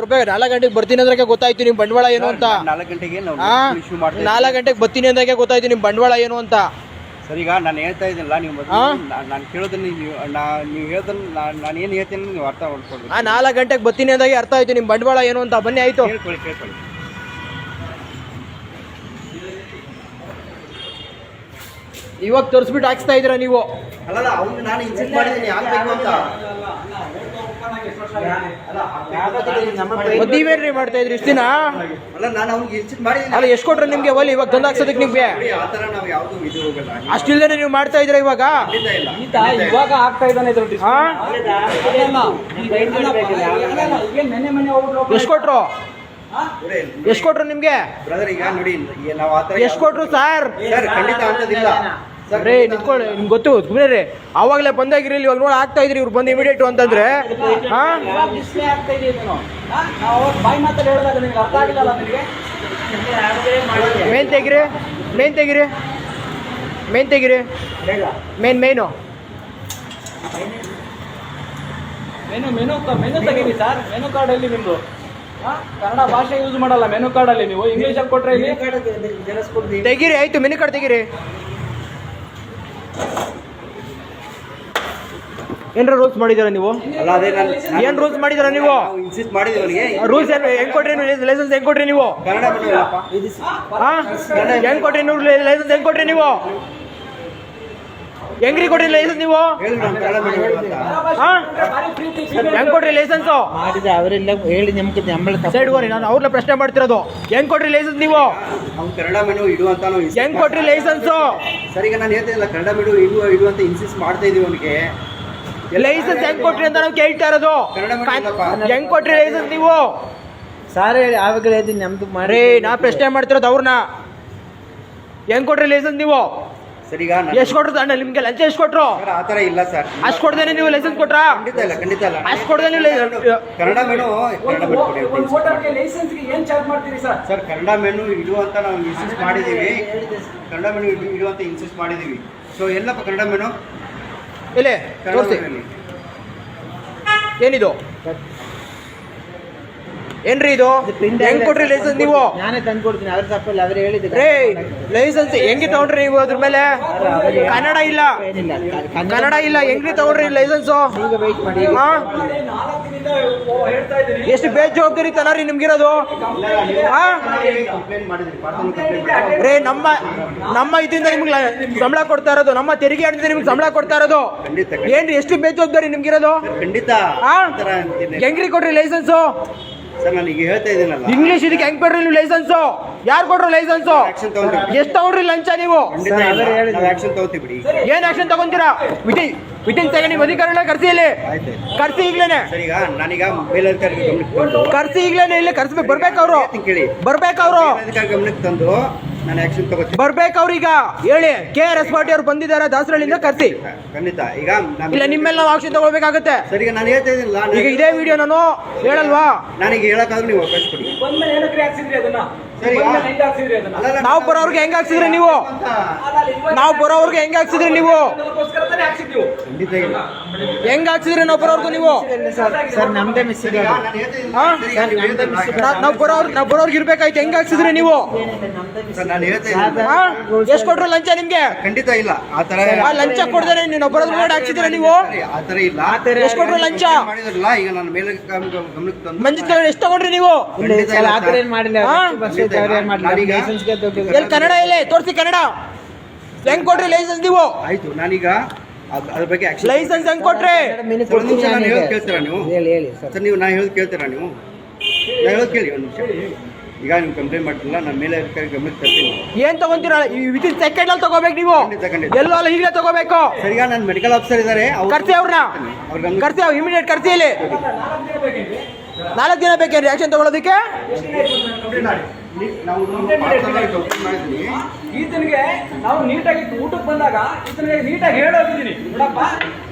ರೂಪಾಯಿ 4 ಗಂಟೆಗೆ ಬರ್ತೀನಿ ಅಂದ್ರೆ ಗೊತ್ತಾಯ್ತು ನಿಮ್ ಬಂಡವಾಳ ಏನು ಅಂತ. 4 ಗಂಟೆಗೆ 4 ಗಂಟೆಗೆ ಬರ್ತೀನಿ ಅಂದಾಗೆ ಗೊತ್ತಾಯ್ತು ನಿಮ್ ಬಂಡವಾಳ ಏನು ಅಂತ. ಸರ್ ಈಗ ನಾನು ಹೇಳ್ತಾ ಇದ್ದೀನಲ್ಲ, ನೀವು ನಾನು ಕೇಳೋದನ್ನ ನೀವು ಹೇಳ್ದನ್ನ ನಾನು ಏನು ಹೇಳ್ತೀನಿ ನೀವು ಅರ್ಥ ಮಾಡ್ಕೊಳ್ಬೇಕು. 4 ಗಂಟೆಗೆ ಬರ್ತೀನಿ ಅಂದಾಗೆ ಅರ್ಥ ಆಯ್ತು ನಿಮ್ ಬಂಡವಾಳ ಏನು ಅಂತ. ಬನ್ನಿ ಆಯ್ತು, ಕೇಳ್ಕೊಳ್ಳಿ. ಇವಾಗ ತೋರಿಸ್ಬಿಟ್ಟು ಹಾಕ್ಸ್ತಾ ಇದೀರ ನೀವು. ಅಲ್ಲಲ್ಲ, ಅವ್ನು ನಾನು ಇನ್ಸಿಸ್ಟ್ ಮಾಡಿದ್ದೀನಿ ಆಗ್ಬೇಕು ಅಂತ. ನೀವೇನ್ರಿ ಮಾಡ್ತಾ ಇದ್ರಿ ಇಷ್ಟು ದಿನ? ಅಲ್ಲ, ನಾನು ಅವ್ನಿಗೆ ಇನ್ಸಿಸ್ಟ್ ಮಾಡಿದ್ದೀನಿ. ಅಲ್ಲ, ಎಷ್ಟು ಕೊಟ್ರೆ ನಿಮ್ಗೆ ಒಲಿ ಇವಾಗ ತಂದು ಹಾಕ್ಸೋದಕ್ಕೆ ನಿಮ್ಗೆ? ಆ ಥರ ನಾವು ಯಾವುದು ಇದು ಹೋಗಲ್ಲ. ಅಷ್ಟಿಲ್ದೇನೆ ನೀವು ಮಾಡ್ತಾ ಇದ್ರ ಇವಾಗ? ಇವಾಗ ಆಗ್ತಾ ಇದ್ದಾನೆ. ಎಷ್ಟು ಕೊಟ್ರು? ಎಷ್ಟು ಕೊಟ್ರು ನಿಮ್ಗೆ? ಬ್ರದರ್ ಈಗ ನೋಡಿ, ನಾವು ಆ ಥರ ಎಷ್ಟು ಕೊಟ್ರು ಸರ್? ಖಂಡಿತ ಅಂತದಿಲ್ಲ ರೇ, ನಿಂತ್ಕೊಳ್ಳಿ, ನಿಮ್ಗೆ ಗೊತ್ತು ಸುಮ್ಮನೆ ಅವಾಗಲೇ ಬಂದಾಗಿರಿ. ಇವಾಗ ನೋಡಿ ಆಗ್ತಾ ಇದ್ರಿ, ಇವ್ರು ಬಂದು ಇಮಿಡಿಯೇಟ್ ಅಂತಂದ್ರೆ ಮೇನ್ ತೆಗಿರಿ, ಮೇನ್ ತೆಗಿರಿ, ಮೇನ್ ತೆಗಿರಿ, ಮೇನು ಮೆನು ತೆಗೀರಿ ಸರ್. ಮೆನು ಕಾರ್ಡ್ ಅಲ್ಲಿ ನಿಮ್ದು ಕನ್ನಡ ಭಾಷೆ ಯೂಸ್ ಮಾಡಲ್ಲ. ಮೆನು ಕಾರ್ಡ್ ಅಲ್ಲಿ ನೀವು ಇಂಗ್ಲಿಷ್ ಅಲ್ಲಿ ಕೊಟ್ರೆ ಇಲ್ಲಿ ತೆಗಿರಿ. ಆಯ್ತು, ಮೆನು ಕಾರ್ಡ್ ತೆಗಿರಿ. ಏನ್ರ ರೂಲ್ಸ್ ಮಾಡಿದ್ದೀರಾ ನೀವು? ಅಲ್ಲ, ಅದೇ ಏನ್ ರೂಲ್ಸ್ ಮಾಡಿದ್ದೀರಾ ನೀವು? ಇನ್ಸಿಸ್ಟ್ ಮಾಡಿದ್ದೀವಿ ಅವನಿಗೆ. ರೂಲ್ಸ್ ಏನು ಹೆಂಗ್ ಕೊಟ್ರಿ? ಲೈಸೆನ್ಸ್ ಹೆಂಗ್ ಕೊಟ್ರಿ ನೀವು? ಕನ್ನಡ ಬಿಡಲ್ಲಪ್ಪ. ಹೆಂಗ್ ಕೊಟ್ರಿ ನೀವು ಲೈಸೆನ್ಸ್? ಹೆಂಗ್ ಕೊಟ್ರಿ ನೀವು? ಹೆಂಗ್ರಿ ಕೊಟ್ರಿ ಲೈಸೆನ್ಸ್ ನೀವು? ಹೇಳಿ ನಾನು ಕನ್ನಡ ಬಿಡಲ್ಲ ಅಂತ. ಹೆಂಗ್ ಕೊಟ್ರಿ ಲೈಸೆನ್ಸ್? ಅವರೆಲ್ಲ ಹೇಳಿ ನಮ್ಗೆ ಸೈಡ್ ಹೋಗಿ, ನಾನು ಅವ್ರನ್ನ ಪ್ರಶ್ನೆ ಮಾಡ್ತಿರೋದು. ಹೆಂಗ್ ಕೊಟ್ರಿ ಲೈಸೆನ್ಸ್ ನೀವು? ಅವ್ನು ಕನ್ನಡ ಮೆನು ಇಡು ಅಂತ ನಾವು ಹೆಂಗ್ ಕೊಟ್ರಿ ಲೈಸೆನ್ಸ್? ಸರ್ ಈಗ ನಾನು ಹೇಳ್ತಿಲ್ಲ, ಕನ್ನಡ ಮೆನು ಇಡು ಅಂತ ಇನ್ಸಿಸ್ಟ್ ಮಾಡ್ತಾ ಇದೀವಿ ಅವನಿಗೆ. ಲೈಸೆನ್ಸ್ ಹೆಂಗ್ ಕೊಟ್ರಿ ಅಂತ ನಾವು ಕೇಳ್ತಾ ಇರೋದು. ಹೆಂಗ್ ಕೊಟ್ರಿ ಲೈಸೆನ್ಸ್ ನೀವು? ಸಾರ್ ಹೇಳಿ ಆವಾಗಲೇ ಹೇಳ್ತೀನಿ ನಮ್ದು ರೀ, ನಾ ಪ್ರಶ್ನೆ ಮಾಡ್ತಿರೋದು ಅವ್ರನ್ನ. ಹೆಂಗ್ ಕೊಟ್ರಿ ಲೈಸೆನ್ಸ್ ನೀವು? ಸರ್ ಈಗ ಎಷ್ಟು ಕೊಟ್ರು ಅಣ್ಣ ನಿಮ್ಗೆ? ಲಂಚ ಎಷ್ಟು ಕೊಟ್ರು? ಆ ಥರ ಇಲ್ಲ ಸರ್. ಅಷ್ಟು ಕೊಡ್ದೇನೆ ನೀವು ಲೈಸೆನ್ಸ್ ಕೊಟ್ರಾ? ಖಂಡಿತ ಇಲ್ಲ. ಅಷ್ಟು ಕೊಡ್ದೆ ನೀವು ಕನ್ನಡ ಮೆನು ಲೈಸೆನ್ಸ್ ಏನ್ ಚಾರ್ಜ್ ಮಾಡ್ತೀರಿ ಸರ್? ಸರ್, ಕನ್ನಡ ಮೆನು ಇಡು ಅಂತ ನಾವು ಇನ್ಸಿಸ್ಟ್ ಮಾಡಿದ್ದೀವಿ. ಕನ್ನಡ ಮೆನು ಇಡು ಅಂತ ಇನ್ಸಿಸ್ಟ್ ಮಾಡಿದ್ದೀವಿ. ಸೊ ಎಲ್ಲಪ್ಪ ಕನ್ನಡ ಮೆನು? ಇಲ್ಲೇ ತೋರಿಸಿ. ಏನಿದು? ಏನ್ರಿ ಇದು? ಹೆಂಗ್ ಕೊಟ್ರಿ ಲೈಸೆನ್ಸ್ ನೀವು? ನಾನೇ ತಂದು ಕೊಡ್ತೀನಿ. ಅವ್ರ ತಪ್ಪಲ್ಲ, ಅವ್ರು ಹೇಳಿದ್ರು. ರೇ, ಲೈಸೆನ್ಸ್ ಹೆಂಗೆ ತಗೊಂಡ್ರಿ ನೀವು? ಅದ್ರ ಮೇಲೆ ಕನ್ನಡ ಇಲ್ಲ, ಕನ್ನಡ ಇಲ್ಲ. ಹೆಂಗ್ರಿ ತಗೊಂಡ್ರಿ ಲೈಸೆನ್ಸ್? ಈಗ ವೆಯ್ಟ್ ಮಾಡಿ. ಎಷ್ಟು ಬೇಜವಾಬ್ದಾರಿ ತನರಿ ನಿಮ್ಗಿರೋದು? ರೇ, ನಮ್ಮ ಇದರಿಂದ ನಿಮ್ಗೆ ಸಂಬಳ ಕೊಡ್ತಾ ಇರೋದು, ನಮ್ಮ ತೆರಿಗೆ ಹಣದಿಂದ ನಿಮ್ಗೆ ಸಂಬಳ ಕೊಡ್ತಾ ಇರೋದು. ಏನ್ರಿ ಎಷ್ಟು ಬೇಜವಾಬ್ದಾರಿ ನಿಮ್ಗಿರೋದು? ಖಂಡಿತ. ಹೆಂಗ್ರಿ ಕೊಟ್ರಿ ಲೈಸೆನ್ಸು? ಸರ್, ನಾನು ಈಗ ಹೇಳ್ತಾ ಇದ್ದೀನಲ್ಲ, ಇಂಗ್ಲಿಷ್ ಇದಕ್ಕೆ ಹೆಂಗ್ ಕೊಡ್ರಿ ನೀವು ಲೈಸೆನ್ಸ್? ಯಾರು ಕೊಟ್ರು ಲೈಸೆನ್ಸ್? ಎಷ್ಟು ತಗೊಂಡ್ರಿ ಲಂಚ ನೀವು? ಆಕ್ಷನ್ ತಗೋತೀವಿ ಬಿಡಿ. ಏನ್ ಆಕ್ಷನ್ ತಗೊಂತೀರಾ? ವಿಟಿನ್ ಸೆಕೆಂಡ್ ನಿಮ್ಮ ಅಧಿಕಾರಿಗಳನ್ನ ಕರ್ಸಿ, ಇಲ್ಲಿ ಕರ್ಸಿ ಈಗ್ಲೇನೆ. ಸರ್, ಈಗ ನಾನೀಗ ಮೇಲಧಿಕಾರಿಗೆ ಗಮನಕ್ಕೆ ತಂದು ಕರ್ಸಿ ಈಗ್ಲೇನೆ, ಇಲ್ಲಿ ಕರ್ಸ್ಬೇಕು. ಬರ್ಬೇಕು ಅವರು, ಕೇಳಿ, ಬರ್ಬೇಕು ಅವರು, ಮೇಲಧಿಕಾರಿ ಗಮನಕ್ಕೆ ತಂದು ನಾನು ಆಕ್ಷನ್ ತಗೋತೀನಿ. ಬರ್ಬೇಕು ಅವ್ರೀಗ. ಹೇಳಿ, KRS ಪಾಟೀಲ್ ಅವ್ರು ಬಂದಿದ್ದಾರೆ ದಾಸರಳ್ಳಿಯಿಂದ, ಕರ್ಸಿ. ಖಂಡಿತ. ಈಗ ಇಲ್ಲ, ನಿಮ್ಮೆಲ್ಲ ನಾವು ಆಕ್ಷನ್ ತಗೊಳ್ಬೇಕಾಗತ್ತೆ. ಸರ್, ಈಗ ನಾನು ಹೇಳ್ತಾ ಇದ್ದೀನಿಲ್ಲ, ಈಗ ಇದೇ ವಿಡಿಯೋ ನಾನು ಹೇಳಲ್ವಾ? ನನಗೆ ಹೇಳಕ್ಕಾದ್ರೂ ನೀವು ಅವಕಾಶ ಕೊಡಿ. ಬಂದ್ಮೇಲೆ ಏನಕ್ಕೆ ಹಾಕ್ಸಿದ್ರಿ ಅದನ್ನ? ಸರಿ, ಹೆಂಗ್ ಹಾಕ್ಸಿದ್ರಿ ಅದನ್ನ? ನಾವು ಬರೋರ್ಗೆ ಹೆಂಗ್ ಹಾಕ್ಸಿದ್ರಿ ನೀವು? ನಾವು ಬರೋರ್ಗೆ ಹೆಂಗ್ ಹಾಕ್ಸಿದ್ರಿ ನೀವು? ಅದಕ್ಕೋಸ್ಕರ ತಾನೇ ಹಾಕ್ಸಿದ್ವಿ. ಖಂಡಿತ ಇಲ್ಲ. ಹೆಂಗ್ ಹಾಕ್ಸಿದ್ರಿ ನಾವು ಬರೋರ್ಗು ನೀವು? ಸರ್ ನಮ್ದೇ ಮಿಸ್ ಇದೆ. ನಾವು ಬರೋರ್ಗೆ ಇರ್ಬೇಕಾಯ್ತು. ಹೆಂಗ್ ಹಾಕ್ಸಿದ್ರಿ ನೀವು? ನಾನು ಹೇಳ್ತಾ ಇದ್ದೀನಿ, ಎಷ್ಟು ಕೊಟ್ರು ಲಂಚ ನಿಮ್ಗೆ? ಖಂಡಿತ ಇಲ್ಲ. ಆ ತರ ಲಂಚ ಕೊಡ್ದೇನೆ ನೀವು ಬರೋದ್ ನೋಡಿ ಹಾಕ್ಸಿದ್ರ ನೀವು? ಆ ತರ ಇಲ್ಲ. ಎಷ್ಟು ಕೊಟ್ರು ಲಂಚ? ಮಾಡಿದ್ರಲ್ಲ, ಈಗ ನಾನು ಮೇಲೆ ಗಮನಕ್ಕೆ ತಂದು ಮಂಜಿತ್ ಎಷ್ಟು ತಗೊಂಡ್ರಿ ನೀವು? ಖಂಡಿತ ಇಲ್ಲ ಆ ಥರ ಏನ್ ಮಾಡಿಲ್ಲ. ಲೈಸೆನ್ಸ್ಗೆ ಎಲ್ಲಿ ಕನ್ನಡ ಇಲ್ಲೇ ತೋರಿಸಿ. ಕನ್ನಡ ಹೆಂಗ್ ಕೊಟ್ರಿ ಲೈಸೆನ್ಸ್ ನೀವು? ಆಯ್ತು, ನಾನೀಗ ಅದ್ರ ಬಗ್ಗೆ ಆಕ್ಷನ್. ಲೈಸೆನ್ಸ್ ಹೆಂಗ್ ಕೊಟ್ರಿ? ನಾನು ಹೇಳೋದು ಕೇಳ್ತೀರಾ ನೀವು? ಹೇಳಿ ಸರ್. ಸರ್, ನಾನು ಹೇಳೋದು ಕೇಳ್ತೀರಾ ನೀವು? ನಾನು ಹೇಳೋದು ಕೇಳಿ ಒಂದು ನಿಮಿಷ. ಈಗ ನೀವು ಕಂಪ್ಲೇಂಟ್ ಮಾಡ್ತಿಲ್ಲ, ನಾನು ಮೇಲೆ ಅಧಿಕಾರಿ ಗಮನಕ್ಕೆ ತರ್ತೀನಿ. ಏನ್ ತಗೊಂತೀರಾ? ವಿತಿನ್ ಸೆಕೆಂಡ್ ಅಲ್ಲಿ ತಗೋಬೇಕು ನೀವು. ಖಂಡಿತ. ಎಲ್ಲೋ ಅಲ್ಲ, ಈಗಲೇ ತಗೋಬೇಕು. ಸರ್, ಈಗ ನಾನು ಮೆಡಿಕಲ್ ಆಫೀಸರ್ ಇದ್ದಾರೆ, ಕರ್ಸಿ ಅವ್ರನ್ನ, ಕರ್ಸಿ. ಇಮಿಡಿಯೇಟ್ ಕರ್ಸಿ. ಇಲ್ಲಿ 4 ದಿನ ಬೇಕೇನ್ರಿ ಆಕ್ಷನ್ ತಗೊಳ್ಳೋದಕ್ಕೆ? ಈತನಿಗೆ ನಾವು ನೀಟಾಗಿ ಊಟಕ್ಕೆ ಬಂದಾಗ ಈತನಿಗೆ ನೀಟಾಗಿ ಹೇಳೋಗಿದ್ದೀನಿ, ನೋಡಪ್ಪ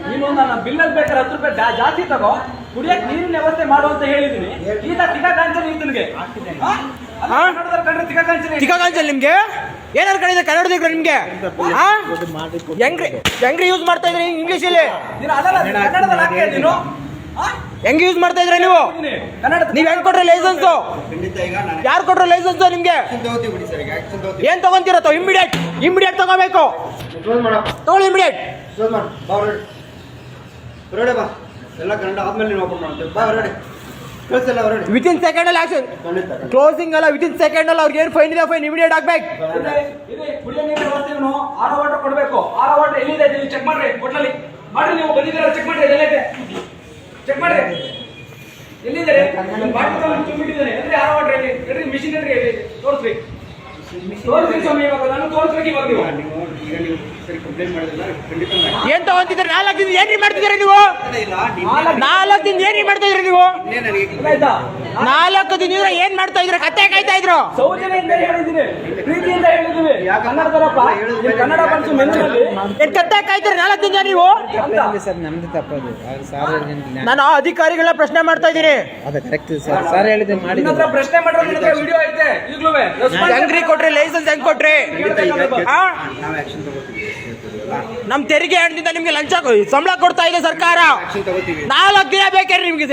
ನೀನು ನನ್ನ ಬಿಲ್ಲಲ್ಲಿ ಬೇಕಾದ್ರೆ 10 ರೂಪಾಯಿ ಜಾಸ್ತಿ ತಗೋ, ಕುಡಿಯಕ್ಕೆ ನೀರಿನ ವ್ಯವಸ್ಥೆ ಮಾಡು ಅಂತ ಹೇಳಿದ್ದೀನಿ. ಈತ ತಿಗಾಕಾಂಚಲಿ ಈತನಿಗೆ ಚಿಕ್ಕಕಾಂಚಲ್ ನಿಮ್ಗೆ ಏನಾರು ಕಡೆ ಕನ್ನಡದಿದ್ರೆ ನಿಮ್ಗೆ ಹೆಂಗ್ರಿ ಯೂಸ್ ಮಾಡ್ತಾ ಇದ್ರಿ ಇಂಗ್ಲಿಷ್ ಇಲ್ಲಿ? ಕನ್ನಡದಲ್ಲಿ ಹಾಕಿ ನೀನು ಹೆಂಗ್ ಯೂಸ್ ಮಾಡ್ತಾ ಇದ್ರೆ ನೀವು? ಕನ್ನಡ ನೀವ್ ಹೆಂಗ್ ಕೊಟ್ರೆ ಲೈಸೆನ್ಸ್? ಖಂಡಿತ ಈಗ ನಾನು ಯಾರು ಕೊಟ್ರೆ ಲೈಸೆನ್ಸ್ ನಿಮ್ಗೆ? action ತಗೋತೀವಿ ಬಿಡಿ ಸರ್, ಈಗ action ತಗೋತೀವಿ. ಏನ್ ತಗೊಂತೀರ? ಇಮಿಡಿಯೇಟ್ ತಗೋಬೇಕು. Close ಮಾಡಪ್ಪ. ತಗೊಳ್ಳಿ ಇಮಿಡಿಯೇಟ್. ಕ್ಲೋಸ್ ಮಾಡು. ಬಾ ಹೊರಗಡೆ ಬಾ. ಎಲ್ಲ ಕನ್ನಡ ಆದ್ಮೇಲೆ ನೀವು ಓಪನ್ ಮಾಡ್ತೇವೆ. ಬಾ ಹೊರಗಡೆ. ಕಳ್ಸಲ್ಲ ಹೊರಗಡೆ. ವಿತಿನ್ ಸೆಕೆಂಡ್ ಅಲ್ಲಿ ಆಕ್ಷನ್. ಖಂಡಿತ. ಕ್ಲೋಸಿಂಗ್ ಅಲ್ಲ, ವಿತಿನ್ ಸೆಕೆಂಡ್ ಅಲ್ಲಿ ಅವ್ರಿಗೆ ಏನ್ ಫೈನ್ ಇದೆ ಫೈನ್ ಇಮಿಡಿಯೇಟ್ ಆಗ್ಬೇಕು. ಇದೆ ಕುಡಿಯೋ ನೀರಿನ ವ್ಯವಸ್ಥೆಯನ್ನು ಆರ್ ಓ ವಾಟರ್ ಕೊಡಬೇಕು. ಆರ್ ಓ ವಾಟರ್ ಎಲ್ಲಿದೆ ನೀವು ಚೆಕ್ ಮಾಡ್ರಿ. ಹೋಟ್ಲಲ್ಲಿ ಮಾಡ್ರಿ, ನೀವು ಬಂದಿದ್ದೀರಾ ಚೆಕ್ ಮಾಡ್ರಿ. ಎಲ್ಲೈತೆ ಚೆಕ್ ಮಾಡ್ರಿ, ಎಲ್ಲಿದ್ದಾರೆ? ಬಾಟಲ್ ತುಂಬಿಟ್ಟಿದ್ದಾನೆ ಅಂದ್ರೆ ಆರ್ ಓ ವಾಟರ್ ಎಲ್ಲಿ? ಎಡ್ರಿ ಮಿಷಿನರಿ ಎಲ್ಲಿ ತೋರಿಸ್ರಿ. ತೋರಿಸ್ರಿ ಸ್ವಾಮಿ, ಇವಾಗ ನಾನು ತೋರಿಸ್ಬೇಕು. ಇವಾಗ ನೀವು ಈಗ ನೀವು ಸರಿ ಕಂಪ್ಲೇಂಟ್ ಮಾಡಿದ್ರಲ್ಲ, ಖಂಡಿತ ನಾನು ಏನ್ ತಗೊಂತಿದ್ರೆ? 4 ದಿನ ಏನ್ರಿ ಮಾಡ್ತಿದ್ದೀರಾ ನೀವು? ಇಲ್ಲ 4 ದಿನ ಏನ್ರಿ ಮಾಡ್ತಾ ಇದ್ರಿ ನೀವು? ನಿನ್ನೆ ನನಗೆ ಆಯ್ತಾ? 4 ದಿನ ಏನ್ ಮಾಡ್ತಾ ಇದ್ರ? ಕತ್ತೆ ಕಾಯ್ತಾ ಇದ್ರು. ಸೌಜನ್ಯದಿಂದ ಹೇಳಿದ್ದೀನಿ, ಪ್ರೀತಿಯಿಂದ ಹೇಳಿದ್ದೀವಿ. ಕನ್ನಡದಲ್ಲಪ್ಪ, ನೀವು ಕನ್ನಡ ಬಳಸು ಮೆನುವಲ್ಲಿ ಏನ್ ಕತ್ತೆ ಕಾಯ್ತೀರಿ 4 ದಿನ ನೀವು? ಸರ್ ನಮ್ದು ತಪ್ಪದು. ಸರ್ ನಾನು ಆ ಅಧಿಕಾರಿಗಳ ಪ್ರಶ್ನೆ ಮಾಡ್ತಾ ಇದ್ದೀನಿ. ಅದು ಕರೆಕ್ಟ್ ಸರ್. ಸರ್ ಹೇಳಿದ್ರೆ ನಿನ್ನ ಮಾಡಿದ್ರು. ಹತ್ರ ಪ್ರಶ್ನೆ ಮಾಡಿದ್ರೆ ವಿಡಿಯೋ ಐತೆ ಈಗಲೂ. ಹೆಂಗ್ರಿ ಕೊಟ್ರಿ ಲೈಸೆನ್ಸ್? ಹೆಂಗ್ ಕೊಟ್ರಿ? ಆ? ನಾವು ಆಕ್ಷನ್ ತಗೋತೀವಿ ಹೇಳ್ತಿದ್ವಲ್ಲ, ನಮ್ ತೆರಿಗೆ ಹಣದಿಂದ ನಿಮ್ಗೆ ಲಂಚ ಸಂಬಳ ಕೊಡ್ತಾ ಇದೆ ಸರ್ಕಾರ. ಆಕ್ಷನ್ ತಗೋತೀವಿ. 4 ದಿನ ಬೇಕೇನ್ರಿ ನಿಮ್ಗೆ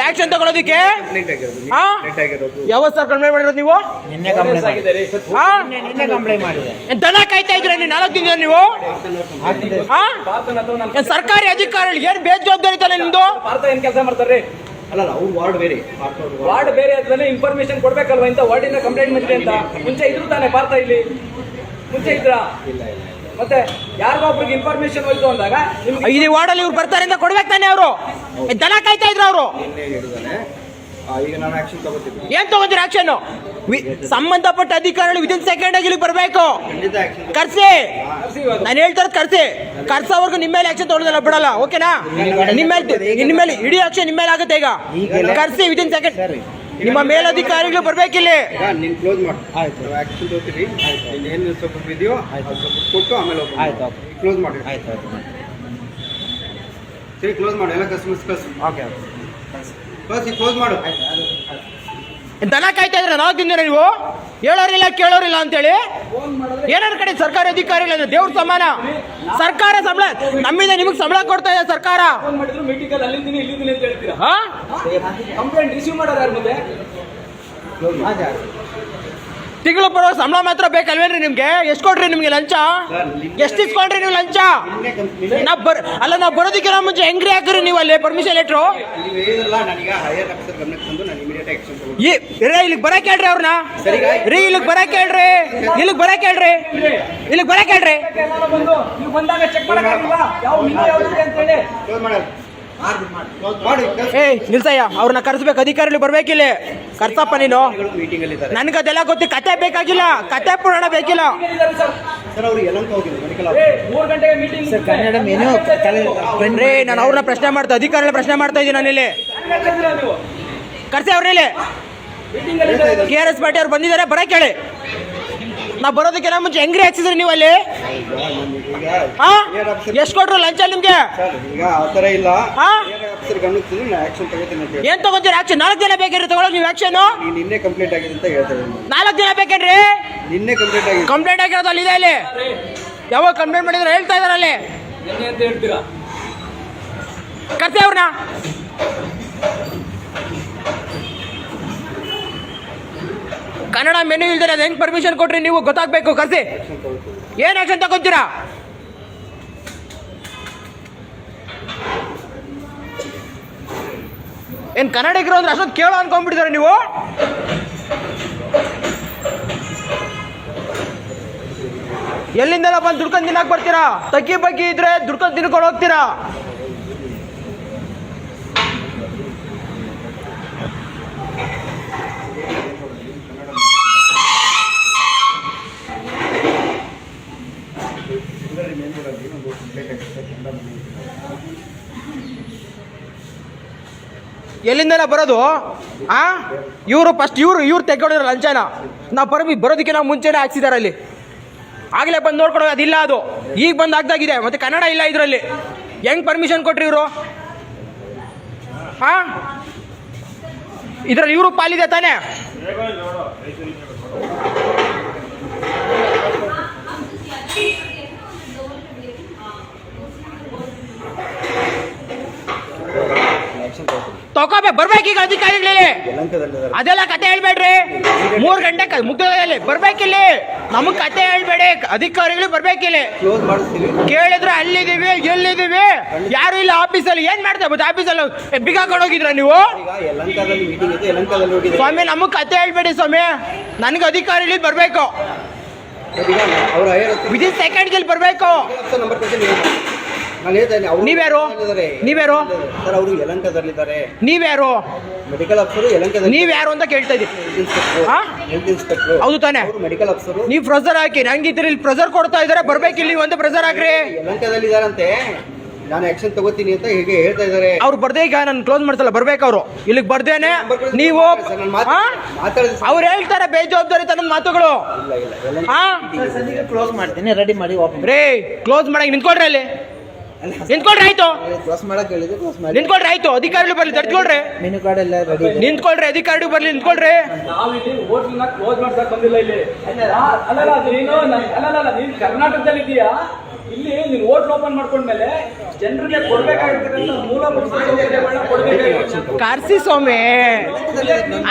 ಆಕ್ಷನ್ ತಗೊಳೋದಿಕ್ಕೆ? ಕಂಪ್ಲೇಂಟ್ ಆಗಿರೋದು ಆ? ಲೇಟ್ ಆಗಿರೋದು. ಯಾವ ಸರ್ ಕಂಪ್ಲೇಂಟ್ ಮಾಡಿರೋದು ನೀವು? ನಿನ್ನೆ ಕಂಪ್ಲೇಂಟ್ ಮಾಡಿದೆ. ಆ? ನಿನ್ನೆ ಕಂಪ್ಲೇಂಟ್ ಮಾಡಿದೆ. ಏನ್ ದನ ಕಾಯ್ತಾ ಇದ್ರಿ 4 ದಿನ ನೀವು? ಆಗ್ತಿದೆ. ಆ? ಏನ್ ಸರ್ಕಾರಿ ಅಧಿಕಾರಿಗಳು ಏನ್ ಬೇಜವಾಬ್ದಾರಿ ತಾನೆ ನಿಮ್ದು? ಭಾರತ ಏನ್ ಕೆಲಸ ಮಾಡ್ತಾರ್ರಿ? ಅಲ್ಲ ಅವ್ರು ವಾರ್ಡ್ ಬೇರೆ ವಾರ್ಡ್ ಬೇರೆ ಆದ್ಮೇಲೆ ಇನ್ಫಾರ್ಮೇಶನ್ ಕೊಡ್ಬೇಕಲ್ವಾ? ಇಂತ ವಾರ್ಡಿನ ಕಂಪ್ಲೇಂಟ್ ಮಾಡಿದೆ ಅಂತ ಮುಂಚೆ ಇದ್ರು ತಾನೆ ಭಾರತ ಇಲ್ಲಿ? ಮುಂಚೆ ಇದ್ರ? ಮತ್ತೆ ಯಾರಿಗೋ ಒಬ್ರಿಗೆ ಇನ್ಫಾರ್ಮೇಶನ್ ಹೋಯ್ತು ಅಂದಾಗ ನಿಮ್ಗೆ ಇಲ್ಲಿ ವಾರ್ಡಲ್ಲಿ ಇವ್ರು ಬರ್ತಾರೆ ಅಂತ ಕೊಡ್ಬೇಕು ತಾನೆ ಅವರು? ದನ ಕಾಯ್ತಾ ಇದ್ರು ಅವರು. ನಿನ್ನೆ ಹೇಳಿದಾನೆ. ಈಗ ನಾನು ಆಕ್ಷನ್ ತಗೋತೀವಿ. ಏನ್ ತಗೋತೀರಿ ಆಕ್ಷನ್? ಸಂಬಂಧಪಟ್ಟ ಅಧಿಕಾರಿಗಳು ವಿದಿನ್ ಸೆಕೆಂಡ್ ಆಗಿ ಇಲ್ಲಿಗೆ ಬರ್ಬೇಕು. ಖಂಡಿತ ಆಕ್ಷನ್ ಕರ್ಸಿ. ನಾನು ಹೇಳ್ತಾ ಇರೋದು ಕರ್ಸೋವರೆಗೂ ನಿಮ್ಮ ಮೇಲೆ ಆಕ್ಷನ್ ತಗೊಳ್ಳೋದಲ್ಲ, ಬಿಡಲ್ಲ. ಓಕೆನಾ? ನಿಮ್ಮ ಇಡೀ ಆಕ್ಷನ್ ನಿಮ್ಮ ಮೇಲೆ ಆಗುತ್ತೆ. ಈಗ ಕರ್ಸಿ ವಿದಿನ್ ಸೆಕೆಂಡ್. ನಿಮ್ಮ ಮೇಲಧಿಕಾರಿಗಳು ಬರ್ಬೇಕಿಲ್ಲಿ. ಈಗ ನೀನು ಕ್ಲೋಸ್ ಮಾಡು. ಆಯ್ತು. ನಾವು ಆಕ್ಷನ್ ತಗೋತೀವಿ. ನೀನು ಏನು ಸ್ವಲ್ಪ ಇದೆಯೋ ಅದು ಸ್ವಲ್ಪ ಕೊಟ್ಟು ಆಮೇಲೆ open ಮಾಡು. ಆಯ್ತು. ಕ್ಲೋಸ್ ಮಾಡಿ. ಆಯ್ತು ಆಯ್ತು. ಸರಿ ಕ್ಲೋಸ್ ಮಾಡು. ಎಲ್ಲ ಕಸ್ಟಮರ್ಸ್ ಕಳ್ಸು. ಓಕೆ ಕಳ್ಸಿ ಕ್ಲೋಸ್ ಮಾಡು. ದನ ಕಾಯ್ತಾ ಇದ್ರೆ 4 ದಿನ ನೀವು ಹೇಳೋರಿಲ್ಲ ಕೇಳೋರಿಲ್ಲ ಅಂತೇಳಿ. ಏನಾರ ಕಡೆ ಸರ್ಕಾರಿ ಅಧಿಕಾರಿಗಳು ದೇವ್ರ ಸಮಾನ. ಸರ್ಕಾರ ಸಂಬಳ ನಮ್ಮಿಂದ ನಿಮಗೆ ಸಂಬಳ ಕೊಡ್ತಾ ಇದೆ ಸರ್ಕಾರ. ಫೋನ್ ಮಾಡಿದ್ರು ಮೀಟಿಂಗ್ ಅಲ್ಲಿ ಅಲ್ಲಿದ್ದೀನಿ ಇಲ್ಲಿದ್ದೀನಿ ಅಂತ ಹೇಳ್ತೀರಾ? ಹಾ? ಕಂಪ್ಲೇಂಟ್ ರಿಸೀವ್ ಮಾಡೋರು ಯಾರು ಮತ್ತೆ? ತಿಂಗಳು ಬರೋ ಸಂಬಳ ಮಾತ್ರ ಬೇಕಲ್ವೇನ್ರಿ ನಿಮ್ಗೆ? ಎಷ್ಟು ಕೊಡ್ರಿ ನಿಮ್ಗೆ ಲಂಚ? ಎಷ್ಟು ಇಸ್ಕೊಂಡ್ರಿ ನೀವು ಲಂಚ? ನಾವು ಬರೋದಕ್ಕಿಂತ ಮುಂಚೆ ಹೆಂಗ್ರಿ ಹಾಕ್ರಿ ನೀವು ಅಲ್ಲಿ ಪರ್ಮಿಷನ್ ಲೆಟ್ರು? ನೀವು ಹೇಳಿದ್ರಲ್ಲ, ನಾನೀಗ ಹೈಯರ್ ಆಫೀಸರ್ ಗಮನಕ್ಕೆ ತಂದು ನಾನು ಇಮಿಡಿಯೇಟ್ ಆಕ್ಷನ್ ತಗೋತೀನಿ. ಇಲ್ಲಿಗೆ ಬರಕ್ ಹೇಳ್ರಿ ಅವ್ರನ್ನ. ಇಲ್ಲಿಗೆ ಬರಕ್ ಹೇಳ್ರಿ. ನಾನು ಬಂದು ನೀವು ಬಂದಾಗ ಚೆಕ್ ಮಾಡಕ್ಕಾಗಿಲ್ವಾ? ಯಾವ ಮಿನಿ ಯಾವ್ದಿದೆ ಅಂತ ಹೇಳಿ ಕ್ಲೋಸ್ ಮಾಡಲ್ಲ. ಮಾಡಿ ನಿಲ್ಸಯ್ಯ, ಅವ್ರನ್ನ ಕರ್ಸ್ಬೇಕು. ಅಧಿಕಾರಿಗಳು ಬರ್ಬೇಕಿಲ್ಲಿ. ಕರ್ಸಪ್ಪ ನೀನು. ಮೀಟಿಂಗ್ ಅಲ್ಲಿ ಇದ್ದಾರೆ ನನ್ಗದೆಲ್ಲ ಗೊತ್ತಿ. ಕತೆ ಬೇಕಾಗಿಲ್ಲ, ಕತೆ ಪುರಾಣ ಬೇಕಿಲ್ಲ. ಸರ್. ಅವ್ರು ಎಲ್ಲ ಹೋಗಿದ್ರು ಮೆಡಿಕಲ್ 3 ಗಂಟೆಗೆ ಮೀಟಿಂಗ್. ಸರ್ ಕನ್ನಡ ಮೆನು ಬನ್ರಿ, ನಾನು ಅವ್ರನ್ನ ಪ್ರಶ್ನೆ ಮಾಡ್ತಾ ಅಧಿಕಾರಿಗಳ ಪ್ರಶ್ನೆ ಮಾಡ್ತಾ ಇದ್ದೀನಿ. ನಾನಿಲ್ಲಿ ನೀವು ಕರ್ಸಿ ಅವ್ರಲ್ಲಿ. ಮೀಟಿಂಗ್ ಅಲ್ಲಿ KRS ಪಾಟೀಲ್ ಅವ್ರು ಬಂದಿದ್ದಾರೆ, ಬರಕ್ ಹೇಳಿ. ನಾವು ಬರೋದಕ್ಕಿಂತ ಮುಂಚೆ ಹೆಂಗ್ರಿ ಹಾಕ್ಸಿದ್ರಿ ನೀವು ಅಲ್ಲಿ? ಎಷ್ಟು ಕೊಟ್ರು ಲಂಚ ನಿಮ್ಗೆ? ಸರ್ ಈಗ ಆ ಥರ ಇಲ್ಲ. ಹಾ? ಆಫೀಸರ್ ಗಮನಕ್ಕೆ ತಂದು ನಾನು ಆಕ್ಷನ್ ತಗೋತೀನಿ ಅಂತ ಹೇಳಿ. ಏನ್ ತಗೋತೀರಿ ಆಕ್ಷನ್? 4 ದಿನ ಬೇಕಿರಿ ತಗೊಳಕ್ ನೀವು ಆಕ್ಷನ್? ನೀನು ನಿನ್ನೆ ಕಂಪ್ಲೇಂಟ್ ಆಗಿದೆ ಅಂತ ಹೇಳ್ತಾ ಇದ್ದೀನಿ. 4 ದಿನ ಬೇಕೇನ್ರಿ? ನಿನ್ನೆ ಕಂಪ್ಲೇಂಟ್ ಆಗಿದೆ. ಕಂಪ್ಲೇಂಟ್ ಆಗಿರೋದು ಅಲ್ಲಿ ಇದೆ. ಅಲ್ಲಿ ಯಾವಾಗ ಕಂಪ್ಲೇಂಟ್ ಮಾಡಿದ್ರೆ ಹೇಳ್ತಾ ಇದಾರೆ ಅಲ್ಲಿ. ಎಣ್ಣೆ ಅಂತ ಹೇಳ್ತೀರಾ? ಕರ್ಸಿ ಅವ್ರನ್ನ. ಕನ್ನಡ ಮೆನು ಇಲ್ದರೆ ಅದು ಹೆಂಗ್ ಪರ್ಮಿಷನ್ ಕೊಟ್ರಿ ನೀವು? ಗೊತ್ತಾಗ್ಬೇಕು. ಕರ್ಸಿ. ಏನ್ ಆಕ್ಷನ್ ತಗೊಂತೀರಾ? ಏನ್ ಕನ್ನಡಿಗರು ಅಂದ್ರೆ ಅಷ್ಟೊಂದು ಕೇಳೋ ಅನ್ಕೊಂಡ್ಬಿಟ್ಟಿದ್ದಾರೆ ನೀವು? ಎಲ್ಲಿಂದೆಲ್ಲ ಬಂದು ದುಡ್ಕೊಂಡು ತಿನ್ನಕ್ ಬರ್ತೀರಾ? ತಗ್ಗಿ ಬಗ್ಗಿ ಇದ್ರೆ ದುಡ್ಕೊಂಡು ತಿನ್ಕೊಂಡು ಹೋಗ್ತೀರಾ? ಎಲ್ಲಿಂದೆಲ್ಲ ಬರೋದು? ಇವರು ಫಸ್ಟ್ ಇವ್ರು ತೆಗೆದಿರೋ ಲಂಚನ ನಾವು ಬರೋದಕ್ಕೆ ನಾವು ಮುಂಚೆನೇ ಹಾಕ್ಸಿದಾರೆ ಅಲ್ಲಿ. ಆಗಲೇ ಬಂದು ನೋಡ್ಕೊಂಡು ಅದಿಲ್ಲ, ಅದು ಈಗ ಬಂದು ಆಗ್ದಾಗಿದೆ. ಮತ್ತೆ ಕನ್ನಡ ಇಲ್ಲ ಇದರಲ್ಲಿ. ಹೆಂಗ್ ಪರ್ಮಿಷನ್ ಕೊಟ್ರಿ ಇವರು? ಇದ್ರಲ್ಲಿ ಇವರು ಪಾಲಿದೆ ತಾನೇ? ಬರ್ಬೇಕೀಗ ಅಧಿಕಾರಿಗಳೇ. ಯಲಹಂಕದಲ್ಲಿದ್ದಾರೆ. ಅದೆಲ್ಲ ಕತೆ ಹೇಳ್ಬೇಡ್ರಿ. 3 ಗಂಟೆ ಮುಗ್ದಲ್ಲಿ ಬರ್ಬೇಕಿಲ್ಲಿ. ನಮಗ್ ಕತೆ ಹೇಳ್ಬೇಡಿ. ಅಧಿಕಾರಿಗಳು ಬರ್ಬೇಕಿಲ್ಲಿ. ಕ್ಲೋಸ್ ಮಾಡಿಸ್ತೀವಿ. ಕೇಳಿದ್ರೆ ಅಲ್ಲಿದೀವಿ ಎಲ್ಲಿದೀವಿ ಯಾರು ಇಲ್ಲ ಆಫೀಸಲ್ಲಿ. ಏನ್ ಮಾಡ್ತಾ ಬುದ್ಧ ಆಫೀಸಲ್ಲಿ ಬಿಗ ಹಾಕೊಂಡೋಗಿದ್ರ ನೀವು? ಈಗ ಯಲಹಂಕದಲ್ಲಿ ಮೀಟಿಂಗ್ ಇದೆ, ಯಲಹಂಕದಲ್ಲಿ ಹೋಗಿದ್ದೀವಿ. ಸ್ವಾಮಿ ನಮಗ್ ಕತೆ ಹೇಳ್ಬೇಡಿ ಸ್ವಾಮಿ. ನನಗೆ ಅಧಿಕಾರಿಗಳು ಬರ್ಬೇಕು. ಈಗ ಅವ್ರು ಹೇಳುತ್ತೆ ವಿದಿನ್ ಸೆಕೆಂಡ್ಗೆ ಬರ್ಬೇಕು. ನಂಬರ್ ಕೊಡ್ತೀನಿ. ನಾನು ಹೇಳ್ತೇನೆ ಅವ್ರು ನೀವ್ಯಾರು? ನೀವ್ಯಾರು? ಸರ್ ಅವರು ಯಲಹಂಕದಲ್ಲಿದ್ದಾರೆ. ನೀವ್ಯಾರು? ಮೆಡಿಕಲ್ ಆಫೀಸರು ಯಲಹಂಕದಲ್ಲಿ. ನೀವ್ಯಾರು ಅಂತ ಕೇಳ್ತಾ ಇದ್ದೀವಿ. ಹಾ? Health inspector. ಹೌದು ತಾನೆ? ಅವರು ಮೆಡಿಕಲ್ ಆಫೀಸರು. ನೀವು ಪ್ರೆಸರ್ ಹಾಕಿ ನಂಗಿದ್ರೆ ಇಲ್ಲಿ ಪ್ರೆಸರ್ ಕೊಡ್ತಾ ಇದಾರೆ. ಬರ್ಬೇಕಿಲ್ಲಿ ಒಂದು ಪ್ರೆಸರ್ ಹಾಕ್ರಿ. ಯಲಹಂಕದಲ್ಲಿದ್ದಾರಂತೆ. ನಾನು ಆಕ್ಷನ್ ತಗೋತೀನಿ ಅಂತ ಹೇಗೆ ಹೇಳ್ತಾ ಇದ್ದಾರೆ. ಅವ್ರು ಬರ್ದೇ ಈಗ ನಾನು ಕ್ಲೋಸ್ ಮಾಡ್ಸಲ್ಲ. ಬರ್ಬೇಕು ಅವರು ಇಲ್ಲಿಗೆ ಬರ್ದೇನೆ. ನೀವು ಅವ್ರು ಹೇಳ್ತಾರೆ ಬೇಜವಾಬ್ದಾರಿ ತನ್ನ ಮಾತುಗಳು. ಹಾ ಕ್ಲೋಸ್ ಮಾಡ್ತೀನಿ, ರೆಡಿ ಮಾಡಿ ಓಪನ್. ರೇ ಕ್ಲೋಸ್ ಮಾಡಕ್ ನಿಂತ್ಕೊಳ್ರಿ. ಅಲ್ಲಿ ನಿಂತ್ಕೊಳ್ರಿ ಆಯ್ತು. ಕ್ಲೋಸ್ ಮಾಡಕ್ ಹೇಳಿದ್ರು, ಕ್ಲೋಸ್ ಮಾಡಿ. ನಿಂತ್ಕೊಳ್ರಿ ಆಯ್ತು. ಅಧಿಕಾರಿಗಳು ಬರ್ಲಿ ತಡ್ಕೊಳ್ರಿ. ಮೆನು ಕಾರ್ಡ್ ಎಲ್ಲ ರೆಡಿ ಇದೆ. ನಿಂತ್ಕೊಳ್ರಿ. ಅಧಿಕಾರಿಗಳು ಬರ್ಲಿ ನಿಂತ್ಕೊಳ್ರಿ. ನಾವಿಲ್ಲಿ ಹೋಟ್ಲನ್ನ ಕ್ಲೋಸ್ ಮಾಡ್ಸಕ್ ಬಂದಿಲ್ಲ ಇಲ್ಲಿ. ಅಲ್ಲಲ್ಲ ನೀನು ಅಲ್ಲಲ್ಲ ನೀನು ಕರ್ನಾಟಕದಲ್ಲಿ ಇದೀಯಾ. ಇಲ್ಲಿ ನೀನು ಹೋಟ್ಲ್ ಓಪನ್ ಮಾಡ್ಕೊಂಡ್ಮೇಲೆ ಜನರಿಗೆ ಕೊಡ್ಬೇಕಾಗಿರ್ತಕ್ಕಂಥ ಮೂಲಭೂತ ಸೌಕರ್ಯಗಳನ್ನ ಕೊಡ್ಬೇಕಾಗಿರುತ್ತೆ. ಕರ್ಸಿ ಸ್ವಾಮಿ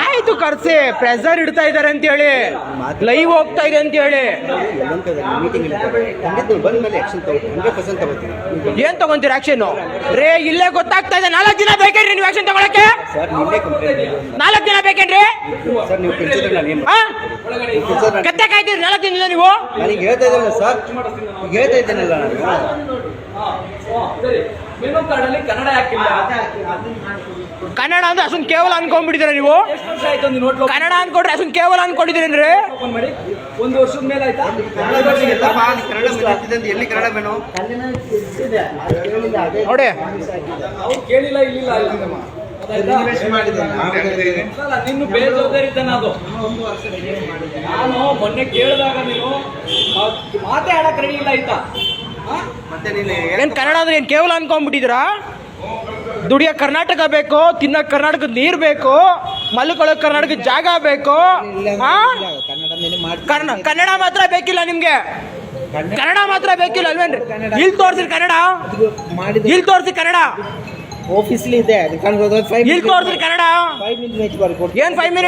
ಆಯ್ತು ಕರ್ಸಿ. ಪ್ರೆಸರ್ ಇಡ್ತಾ ಇದಾರೆ ಅಂತ ಹೇಳಿ, ಲೈವ್ ಹೋಗ್ತಾ ಇದೆ ಅಂತ ಹೇಳಿ. ಯಲಹಂಕದಲ್ಲಿ ಮೀಟಿಂಗ್ ಖಂಡಿತ ಬಂದ ಮೇಲೆ ಆಕ್ಷನ್ ತಗೋತೀನಿ. 100% ತಗೋತೀನಿ. ಏನ್ ತಗೊಂತೀರ ಆಕ್ಷನ್? ರೇ ಇಲ್ಲೇ ಗೊತ್ತಾಗ್ತಾ ಇದೆ. 4 ದಿನ ಬೇಕೇನ್ರಿ ನೀವು ಆಕ್ಷನ್ ತಗೊಳಕ್ಕೆ? ಸರ್ ನಿನ್ನೆ ಕಂಪ್ಲೇಂಟ್. 4 ದಿನ ಬೇಕೇನ್ರಿ? ಸರ್ ನೀವು ಪಿಂಚರ್ ನಾನು ಏನು ಕತ್ತೆ ಕಾಯ್ತೀರಿ 4 ದಿನದಿಂದ ನೀವು? ನನಗೆ ಹೇಳ್ತಾ ಇದ್ದೀನಲ್ಲ ಸರ್, ಈಗ ಹೇಳ್ತಾ ಇದ್ದೇನಲ್ಲ ನಾನು. ಸರಿ, ಮೆನು ಕಾರ್ಡ್ ಅಲ್ಲಿ ಕನ್ನಡ ಯಾಕಿಲ್ಲ? ಕನ್ನಡ ಅಂದ್ರೆ ಅಷ್ಟೊಂದು ಕೇವಲ ಅನ್ಕೊಂಡ್ಬಿಟ್ಟಿದ್ದೀರಾ ನೀವು? ಎಷ್ಟು ವರ್ಷ ಆಯ್ತು ನೀನು ಹೋಟ್ಲು ಕನ್ನಡ ಅನ್ಕೊಂಡ್ರೆ ಅಷ್ಟೊಂದು ಕೇವಲ ಅನ್ಕೊಂಡಿದ್ದೀರೇನ್ರಿ? ಓಪನ್ ಮಾಡಿ 1 ವರ್ಷದ ಮೇಲೆ ಆಯ್ತಾ? ಕನ್ನಡ ಎಲ್ಲಿ ಕನ್ನಡ ಮೆನು ನೋಡಿ ಅವ್ರು ಕೇಳಿಲ್ಲ ಇಲ್ಲಿಲ್ಲ ನಿನ್ನ ಬೇಜವಾಬ್ದಾರಿತನ ಅದು. ನಾನು ಮೊನ್ನೆ ಕೇಳಿದಾಗ ನೀನು ಮಾತೇ ಆಡಕ್ ರೆಡಿ ಇಲ್ಲ ಆಯ್ತಾ? ಮತ್ತೆ ನೀನು ಏನ್ ಕನ್ನಡ ಅಂದ್ರೆ ಏನ್ ಕೇವಲ ಅನ್ಕೊಂಡ್ಬಿಟ್ಟಿದ್ದೀರಾ? ದುಡಿಯೋ ಕರ್ನಾಟಕ ಬೇಕು, ತಿನ್ನಕ್ ಕರ್ನಾಟಕದ ನೀರ್ ಬೇಕು, ಮಲ್ಕೊಳ್ಳೋಕ್ ಕರ್ನಾಟಕದ ಜಾಗ ಬೇಕು. ಆ? ಕನ್ನಡ ಮೆನು ಮಾಡಿ. ಕನ್ನಡ ಮಾತ್ರ ಬೇಕಿಲ್ಲ ನಿಮ್ಗೆ. ಕನ್ನಡ ಮಾತ್ರ ಬೇಕಿಲ್ಲ ಅಲ್ವೇನ್ರಿ? ಇಲ್ಲಿ ತೋರ್ಸಿ ಕನ್ನಡ. ಇಲ್ಲಿ ತೋರ್ಸಿ ಕನ್ನಡ. ಆಫೀಸ್ಲಿ ಇದೆ. ಇಲ್ಲಿ ತೋರ್ಸಿ ಕನ್ನಡ. 5 ಮಿನಿಟ್ ಬರ್ಕೊಡ್ತೀನಿ. ಏನ್ 5 ಮಿನಿಟ್